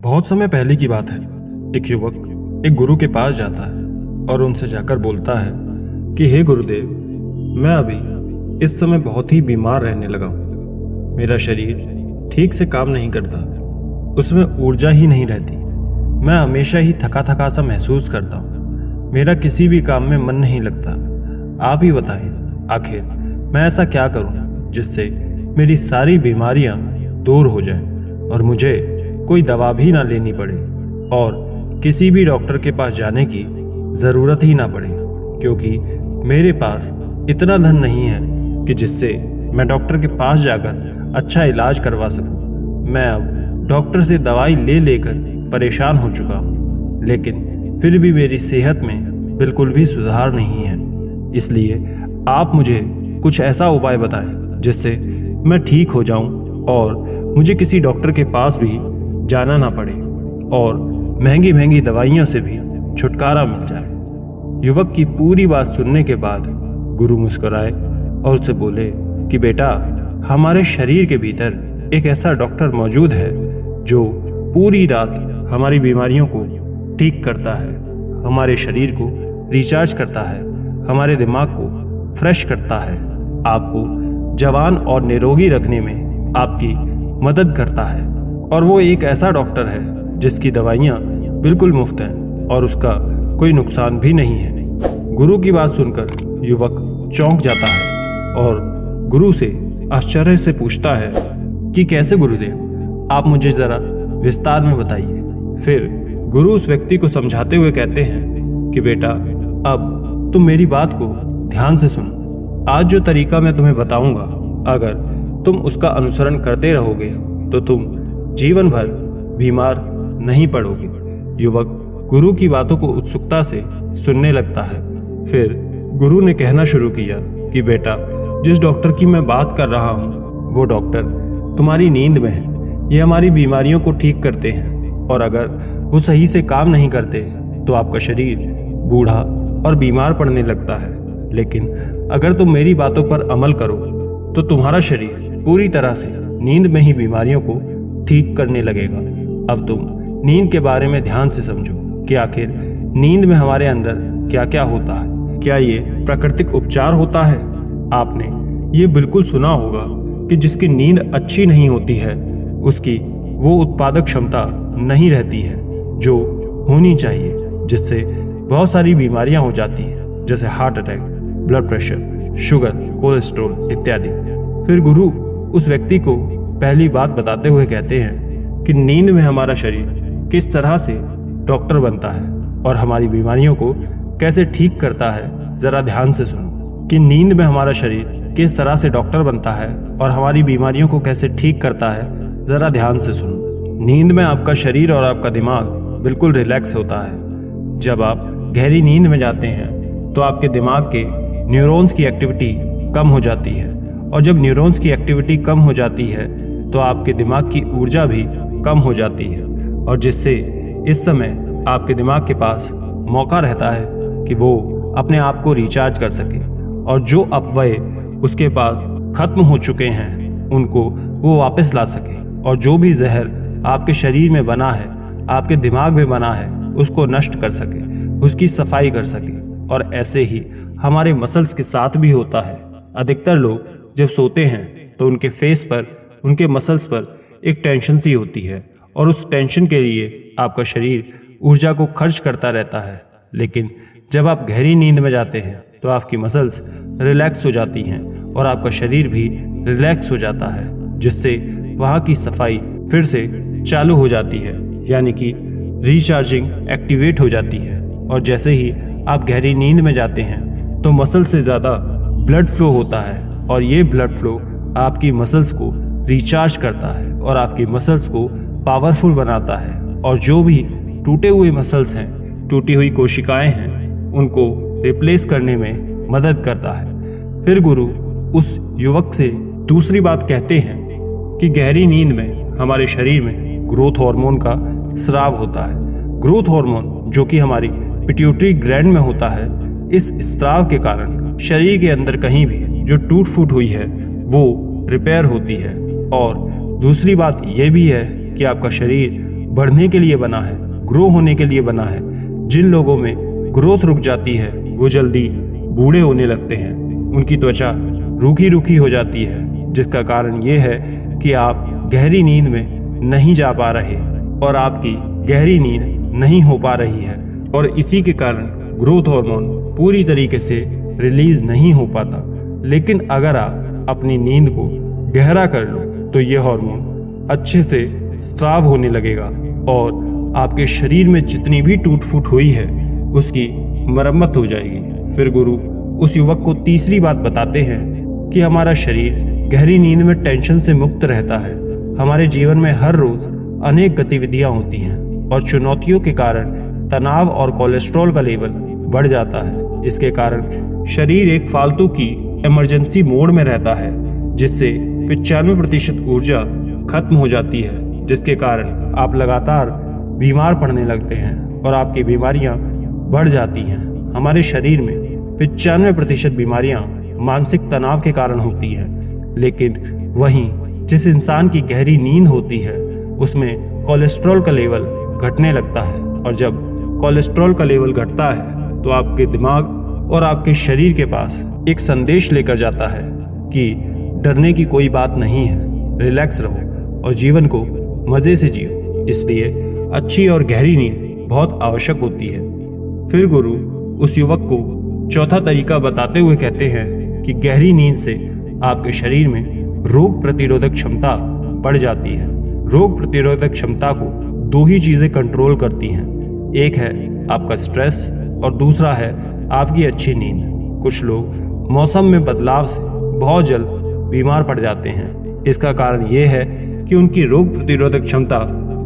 बहुत समय पहले की बात है। एक युवक एक गुरु के पास जाता है और उनसे जाकर बोलता है कि हे गुरुदेव, मैं अभी इस समय बहुत ही बीमार रहने लगा हूँ। मेरा शरीर ठीक से काम नहीं करता, उसमें ऊर्जा ही नहीं रहती। मैं हमेशा ही थका थका सा महसूस करता हूँ। मेरा किसी भी काम में मन नहीं लगता। आप ही बताएं, आखिर मैं ऐसा क्या करूँ जिससे मेरी सारी बीमारियाँ दूर हो जाएं और मुझे कोई दवा भी ना लेनी पड़े और किसी भी डॉक्टर के पास जाने की ज़रूरत ही ना पड़े, क्योंकि मेरे पास इतना धन नहीं है कि जिससे मैं डॉक्टर के पास जाकर अच्छा इलाज करवा सकूं। मैं अब डॉक्टर से दवाई ले लेकर परेशान हो चुका हूं, लेकिन फिर भी मेरी सेहत में बिल्कुल भी सुधार नहीं है। इसलिए आप मुझे कुछ ऐसा उपाय बताएं जिससे मैं ठीक हो जाऊं और मुझे किसी डॉक्टर के पास भी जाना ना पड़े और महंगी महंगी दवाइयों से भी छुटकारा मिल जाए। युवक की पूरी बात सुनने के बाद गुरु मुस्कुराए और उससे बोले कि बेटा, हमारे शरीर के भीतर एक ऐसा डॉक्टर मौजूद है जो पूरी रात हमारी बीमारियों को ठीक करता है, हमारे शरीर को रिचार्ज करता है, हमारे दिमाग को फ्रेश करता है, आपको जवान और निरोगी रखने में आपकी मदद करता है। और वो एक ऐसा डॉक्टर है जिसकी दवाइयाँ बिल्कुल मुफ्त हैं और उसका कोई नुकसान भी नहीं है। गुरु की बात सुनकर युवक चौंक जाता है और गुरु से आश्चर्य से पूछता है कि कैसे गुरुदेव, आप मुझे जरा विस्तार में बताइए। फिर गुरु उस व्यक्ति को समझाते हुए कहते हैं कि बेटा, अब तुम मेरी बात को ध्यान से सुनो। आज जो तरीका मैं तुम्हें बताऊंगा, अगर तुम उसका अनुसरण करते रहोगे तो तुम जीवन भर बीमार नहीं पड़ोगे। युवक गुरु की बातों को उत्सुकता से सुनने लगता है। फिर गुरु ने कहना शुरू किया कि बेटा, जिस डॉक्टर की मैं बात कर रहा हूँ वो डॉक्टर तुम्हारी नींद में है। ये हमारी बीमारियों को ठीक करते हैं और अगर वो सही से काम नहीं करते तो आपका शरीर बूढ़ा और बीमार पड़ने लगता है। लेकिन अगर तुम मेरी बातों पर अमल करो तो तुम्हारा शरीर पूरी तरह से नींद में ही बीमारियों को ठीक करने लगेगा। अब तुम नींद के बारे में ध्यान से समझो कि आखिर नींद में हमारे अंदर क्या क्या होता है। क्या ये प्राकृतिक उपचार होता है? आपने ये बिल्कुल सुना होगा कि जिसकी नींद अच्छी नहीं होती है उसकी वो उत्पादक क्षमता नहीं रहती है जो होनी चाहिए, जिससे बहुत सारी बीमारियां हो जाती हैं, जैसे heart attack, blood pressure, sugar, cholesterol इत्यादि। फिर गुरु उस व्यक्ति को पहली बात बताते हुए कहते हैं कि नींद में हमारा शरीर किस तरह से डॉक्टर बनता है और हमारी बीमारियों को कैसे ठीक करता है। जरा ध्यान से सुनो कि नींद में हमारा शरीर किस तरह से डॉक्टर बनता है और हमारी बीमारियों को कैसे ठीक करता है। जरा ध्यान से सुनो। नींद में आपका शरीर और आपका दिमाग बिल्कुल रिलैक्स होता है। जब आप गहरी नींद में जाते हैं तो आपके दिमाग के न्यूरॉन्स की एक्टिविटी कम हो जाती है और जब न्यूरॉन्स की एक्टिविटी कम हो जाती है तो आपके दिमाग की ऊर्जा भी कम हो जाती है और जिससे इस समय आपके दिमाग के पास मौका रहता है कि वो अपने आप को रिचार्ज कर सके और जो अपव्यय उसके पास खत्म हो चुके हैं उनको वो वापस ला सके और जो भी जहर आपके शरीर में बना है, आपके दिमाग में बना है, उसको नष्ट कर सके, उसकी सफाई कर सके। और ऐसे ही हमारे मसल्स के साथ भी होता है। अधिकतर लोग जब सोते हैं तो उनके फेस पर, उनके मसल्स पर एक टेंशन सी होती है और उस टेंशन के लिए आपका शरीर ऊर्जा को खर्च करता रहता है। लेकिन जब आप गहरी नींद में जाते हैं तो आपकी मसल्स रिलैक्स हो जाती हैं और आपका शरीर भी रिलैक्स हो जाता है, जिससे वहाँ की सफाई फिर से चालू हो जाती है, यानी कि रिचार्जिंग एक्टिवेट हो जाती है। और जैसे ही आप गहरी नींद में जाते हैं तो मसल से ज़्यादा ब्लड फ्लो होता है और ये ब्लड फ्लो आपकी मसल्स को रिचार्ज करता है और आपकी मसल्स को पावरफुल बनाता है और जो भी टूटे हुए मसल्स हैं, टूटी हुई कोशिकाएं हैं, उनको रिप्लेस करने में मदद करता है। फिर गुरु उस युवक से दूसरी बात कहते हैं कि गहरी नींद में हमारे शरीर में ग्रोथ हार्मोन का स्राव होता है। ग्रोथ हार्मोन जो कि हमारी पिट्यूटरी ग्लैंड में होता है, इस स्राव के कारण शरीर के अंदर कहीं भी जो टूट फूट हुई है वो रिपेयर होती है। और दूसरी बात यह भी है कि आपका शरीर बढ़ने के लिए बना है, ग्रो होने के लिए बना है। जिन लोगों में ग्रोथ रुक जाती है वो जल्दी बूढ़े होने लगते हैं, उनकी त्वचा रूखी रूखी हो जाती है, जिसका कारण ये है कि आप गहरी नींद में नहीं जा पा रहे और आपकी गहरी नींद नहीं हो पा रही है, और इसी के कारण ग्रोथ हार्मोन पूरी तरीके से रिलीज नहीं हो पाता। लेकिन अगर आप अपनी नींद को गहरा कर लो तो ये हार्मोन अच्छे से स्राव होने लगेगा और आपके शरीर में जितनी भी टूट फूट हुई है उसकी मरम्मत हो जाएगी। फिर गुरु उस युवक को तीसरी बात बताते हैं कि हमारा शरीर गहरी नींद में टेंशन से मुक्त रहता है। हमारे जीवन में हर रोज अनेक गतिविधियां होती हैं और चुनौतियों के कारण तनाव और कोलेस्ट्रॉल का लेवल बढ़ जाता है। इसके कारण शरीर एक फालतू की इमरजेंसी मोड में रहता है, जिससे 95% ऊर्जा खत्म हो जाती है, जिसके कारण आप लगातार बीमार पड़ने लगते हैं और आपकी बीमारियां बढ़ जाती हैं। हमारे शरीर में 95% बीमारियां मानसिक तनाव के कारण होती हैं, लेकिन वहीं जिस इंसान की गहरी नींद होती है उसमें कोलेस्ट्रॉल का लेवल घटने लगता है, और जब कोलेस्ट्रॉल का लेवल घटता है तो आपके दिमाग और आपके शरीर के पास एक संदेश लेकर जाता है कि डरने की कोई बात नहीं है, रिलैक्स रहो और जीवन को मज़े से जियो। इसलिए अच्छी और गहरी नींद बहुत आवश्यक होती है। फिर गुरु उस युवक को चौथा तरीका बताते हुए कहते हैं कि गहरी नींद से आपके शरीर में रोग प्रतिरोधक क्षमता बढ़ जाती है। रोग प्रतिरोधक क्षमता को दो ही चीज़ें कंट्रोल करती हैं, एक है आपका स्ट्रेस और दूसरा है आपकी अच्छी नींद। कुछ लोग मौसम में बदलाव से बहुत जल्द बीमार पड़ जाते हैं। इसका कारण ये है कि उनकी रोग प्रतिरोधक क्षमता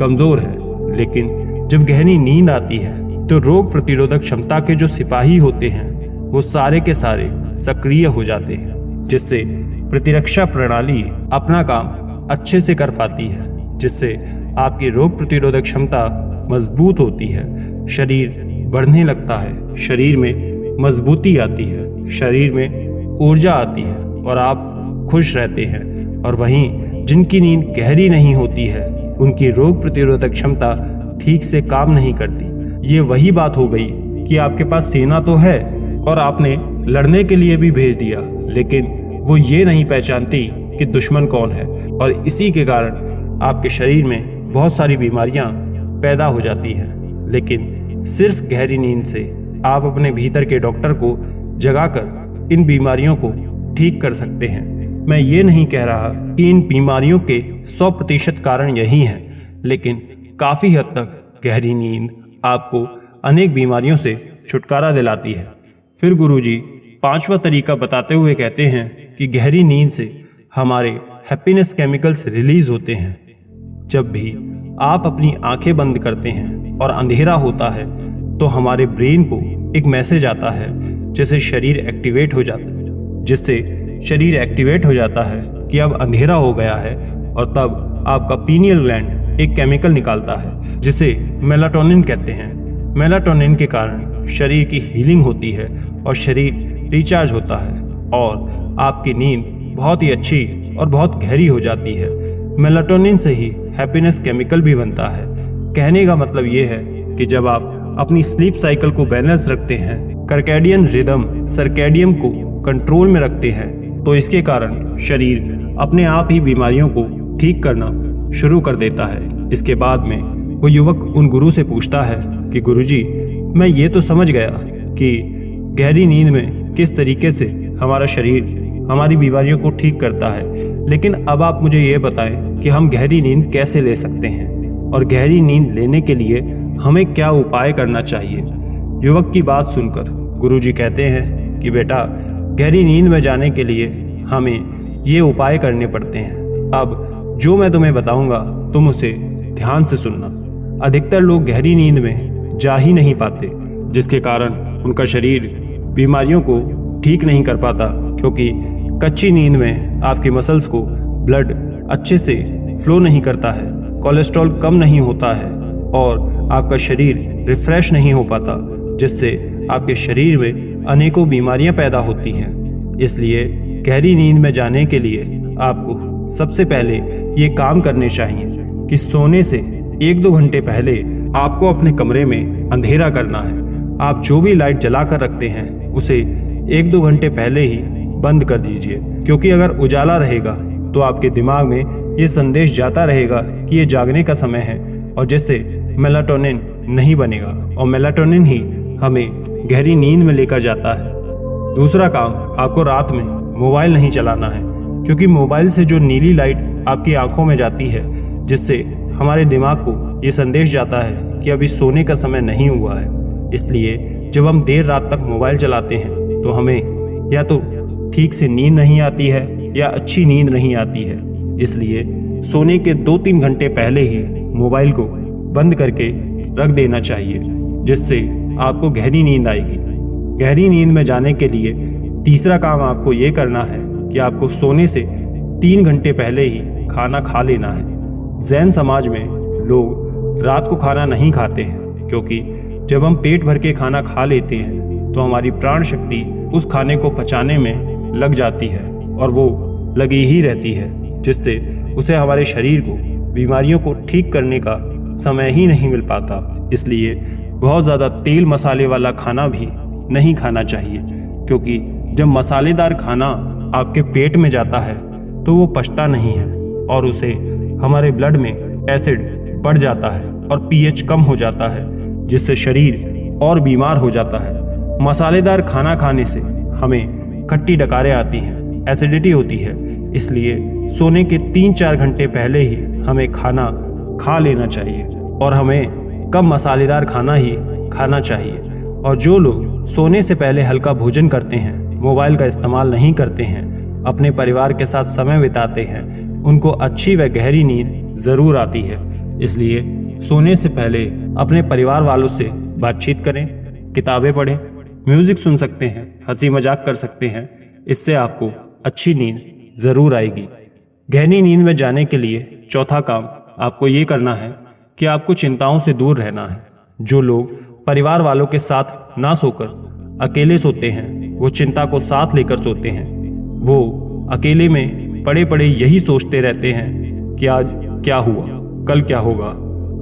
कमज़ोर है, लेकिन जब गहरी नींद आती है तो रोग प्रतिरोधक क्षमता के जो सिपाही होते हैं वो सारे के सारे सक्रिय हो जाते हैं, जिससे प्रतिरक्षा प्रणाली अपना काम अच्छे से कर पाती है, जिससे आपकी रोग प्रतिरोधक क्षमता मजबूत होती है। शरीर बढ़ने लगता है, शरीर में मजबूती आती है, शरीर में ऊर्जा आती है और आप खुश रहते हैं। और वहीं जिनकी नींद गहरी नहीं होती है उनकी रोग प्रतिरोधक क्षमता ठीक से काम नहीं करती। ये वही बात हो गई कि आपके पास सेना तो है और आपने लड़ने के लिए भी भेज दिया, लेकिन वो ये नहीं पहचानती कि दुश्मन कौन है, और इसी के कारण आपके शरीर में बहुत सारी बीमारियां पैदा हो जाती हैं। लेकिन सिर्फ गहरी नींद से आप अपने भीतर के डॉक्टर को जगाकर इन बीमारियों को ठीक कर सकते हैं। मैं ये नहीं कह रहा कि इन बीमारियों के 100% कारण यही हैं, लेकिन काफ़ी हद तक गहरी नींद आपको अनेक बीमारियों से छुटकारा दिलाती है। फिर गुरुजी पांचवा तरीका बताते हुए कहते हैं कि गहरी नींद से हमारे हैप्पीनेस केमिकल्स रिलीज होते हैं। जब भी आप अपनी आंखें बंद करते हैं और अंधेरा होता है तो हमारे ब्रेन को एक मैसेज आता है जिससे शरीर एक्टिवेट हो जाता है कि अब अंधेरा हो गया है, और तब आपका पीनियल ग्लैंड एक केमिकल निकालता है जिसे मेलाटोनिन कहते हैं। मेलाटोनिन के कारण शरीर की हीलिंग होती है और शरीर रिचार्ज होता है और आपकी नींद बहुत ही अच्छी और बहुत गहरी हो जाती है। मेलाटोनिन से ही हैप्पीनेस केमिकल भी बनता है। कहने का मतलब ये है कि जब आप अपनी स्लीप साइकिल को बैलेंस रखते हैं, सर्कैडियन रिदम सर्कैडियम को कंट्रोल में रखते हैं, तो इसके कारण शरीर अपने आप ही बीमारियों को ठीक करना शुरू कर देता है। इसके बाद में वो युवक उन गुरु से पूछता है कि गुरुजी, मैं ये तो समझ गया कि गहरी नींद में किस तरीके से हमारा शरीर हमारी बीमारियों को ठीक करता है, लेकिन अब आप मुझे ये बताएं कि हम गहरी नींद कैसे ले सकते हैं और गहरी नींद लेने के लिए हमें क्या उपाय करना चाहिए। युवक की बात सुनकर गुरुजी कहते हैं कि बेटा, गहरी नींद में जाने के लिए हमें ये उपाय करने पड़ते हैं। अब जो मैं तुम्हें बताऊंगा तुम उसे ध्यान से सुनना। अधिकतर लोग गहरी नींद में जा ही नहीं पाते, जिसके कारण उनका शरीर बीमारियों को ठीक नहीं कर पाता, क्योंकि कच्ची नींद में आपकी मसल्स को ब्लड अच्छे से फ्लो नहीं करता है, कोलेस्ट्रॉल कम नहीं होता है और आपका शरीर रिफ्रेश नहीं हो पाता, जिससे आपके शरीर में अनेकों बीमारियां पैदा होती हैं। इसलिए गहरी नींद में जाने के लिए आपको सबसे पहले ये काम करने चाहिए कि सोने से 1-2 घंटे पहले आपको अपने कमरे में अंधेरा करना है। आप जो भी लाइट जलाकर रखते हैं उसे 1-2 घंटे पहले ही बंद कर दीजिए, क्योंकि अगर उजाला रहेगा तो आपके दिमाग में ये संदेश जाता रहेगा कि ये जागने का समय है, और जिससे मेलाटोनिन नहीं बनेगा, और मेलाटोनिन ही हमें गहरी नींद में लेकर जाता है। दूसरा काम, आपको रात में मोबाइल नहीं चलाना है, क्योंकि मोबाइल से जो नीली लाइट आपकी आंखों में जाती है, जिससे हमारे दिमाग को ये संदेश जाता है कि अभी सोने का समय नहीं हुआ है। इसलिए जब हम देर रात तक मोबाइल चलाते हैं तो हमें या तो ठीक से नींद नहीं आती है या अच्छी नींद नहीं आती है। इसलिए सोने के 2-3 घंटे पहले ही मोबाइल को बंद करके रख देना चाहिए, जिससे आपको गहरी नींद आएगी। गहरी नींद में जाने के लिए तीसरा काम आपको ये करना है कि आपको सोने से 3 घंटे पहले ही खाना खा लेना है। जैन समाज में लोग रात को खाना नहीं खाते हैं, क्योंकि जब हम पेट भर के खाना खा लेते हैं तो हमारी प्राण शक्ति उस खाने को पचाने में लग जाती है, और वो लगी ही रहती है, जिससे उसे हमारे शरीर को बीमारियों को ठीक करने का समय ही नहीं मिल पाता। इसलिए बहुत ज़्यादा तेल मसाले वाला खाना भी नहीं खाना चाहिए, क्योंकि जब मसालेदार खाना आपके पेट में जाता है तो वो पचता नहीं है, और उसे हमारे ब्लड में एसिड बढ़ जाता है और पीएच कम हो जाता है, जिससे शरीर और बीमार हो जाता है। मसालेदार खाना खाने से हमें खट्टी डकारें आती हैं, एसिडिटी होती है। इसलिए सोने के 3-4 घंटे पहले ही हमें खाना खा लेना चाहिए, और हमें कम मसालेदार खाना ही खाना चाहिए। और जो लोग सोने से पहले हल्का भोजन करते हैं, मोबाइल का इस्तेमाल नहीं करते हैं, अपने परिवार के साथ समय बिताते हैं, उनको अच्छी व गहरी नींद ज़रूर आती है। इसलिए सोने से पहले अपने परिवार वालों से बातचीत करें, किताबें पढ़ें, म्यूज़िक सुन सकते हैं, हंसी मजाक कर सकते हैं। इससे आपको अच्छी नींद ज़रूर आएगी। गहरी नींद में जाने के लिए चौथा काम आपको ये करना है कि आपको चिंताओं से दूर रहना है। जो लोग परिवार वालों के साथ ना सोकर अकेले सोते हैं, वो चिंता को साथ लेकर सोते हैं। वो अकेले में पड़े पड़े यही सोचते रहते हैं कि आज क्या हुआ, कल क्या होगा,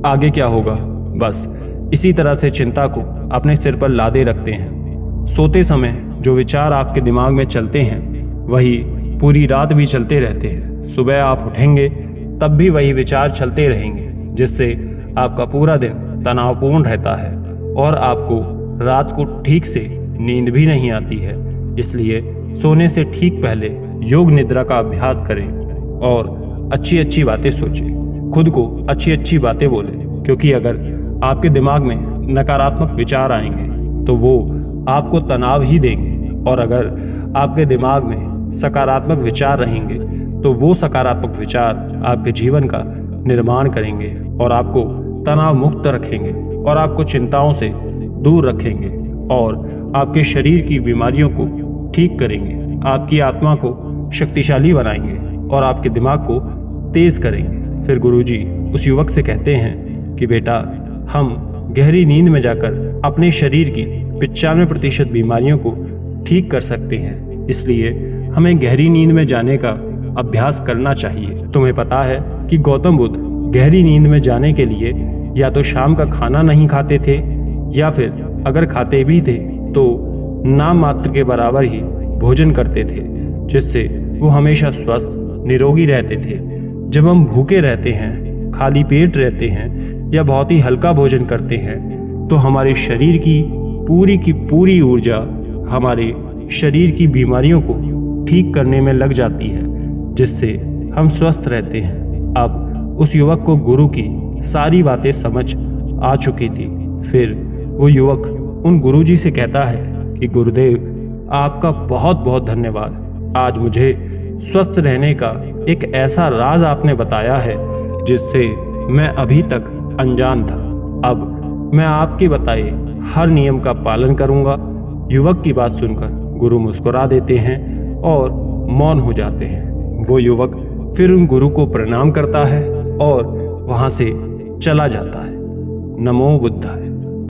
आगे क्या होगा। बस इसी तरह से चिंता को अपने सिर पर लादे रखते हैं। सोते समय जो विचार आपके दिमाग में चलते हैं वही पूरी रात भी चलते रहते हैं। सुबह आप उठेंगे तब भी वही विचार चलते रहेंगे, जिससे आपका पूरा दिन तनावपूर्ण रहता है और आपको रात को ठीक से नींद भी नहीं आती है। इसलिए सोने से ठीक पहले योग निद्रा का अभ्यास करें और अच्छी अच्छी बातें सोचें, खुद को अच्छी अच्छी बातें बोलें, क्योंकि अगर आपके दिमाग में नकारात्मक विचार आएंगे तो वो आपको तनाव ही देंगे, और अगर आपके दिमाग में सकारात्मक विचार रहेंगे तो वो सकारात्मक विचार आपके जीवन का निर्माण करेंगे और आपको तनाव मुक्त रखेंगे और आपको चिंताओं से दूर रखेंगे और आपके शरीर की बीमारियों को ठीक करेंगे, आपकी आत्मा को शक्तिशाली बनाएंगे और आपके दिमाग को तेज करेंगे। फिर गुरुजी उस युवक से कहते हैं कि बेटा, हम गहरी नींद में जाकर अपने शरीर की 95% बीमारियों को ठीक कर सकते हैं। इसलिए हमें गहरी नींद में जाने का अभ्यास करना चाहिए। तुम्हें पता है कि गौतम बुद्ध गहरी नींद में जाने के लिए या तो शाम का खाना नहीं खाते थे, या फिर अगर खाते भी थे तो नाम मात्र के बराबर ही भोजन करते थे, जिससे वो हमेशा स्वस्थ निरोगी रहते थे। जब हम भूखे रहते हैं, खाली पेट रहते हैं या बहुत ही हल्का भोजन करते हैं तो हमारे शरीर की पूरी ऊर्जा हमारे शरीर की बीमारियों को ठीक करने में लग जाती है, जिससे हम स्वस्थ रहते हैं। अब उस युवक को गुरु की सारी बातें समझ आ चुकी थी। फिर वो युवक उन गुरुजी से कहता है कि गुरुदेव, आपका बहुत बहुत धन्यवाद। आज मुझे स्वस्थ रहने का एक ऐसा राज आपने बताया है जिससे मैं अभी तक अनजान था। अब मैं आपके बताए हर नियम का पालन करूंगा। युवक की बात सुनकर गुरु मुस्कुरा देते हैं और मौन हो जाते हैं। वो युवक फिर उन गुरु को प्रणाम करता है और वहां से चला जाता है। नमो बुद्धाय।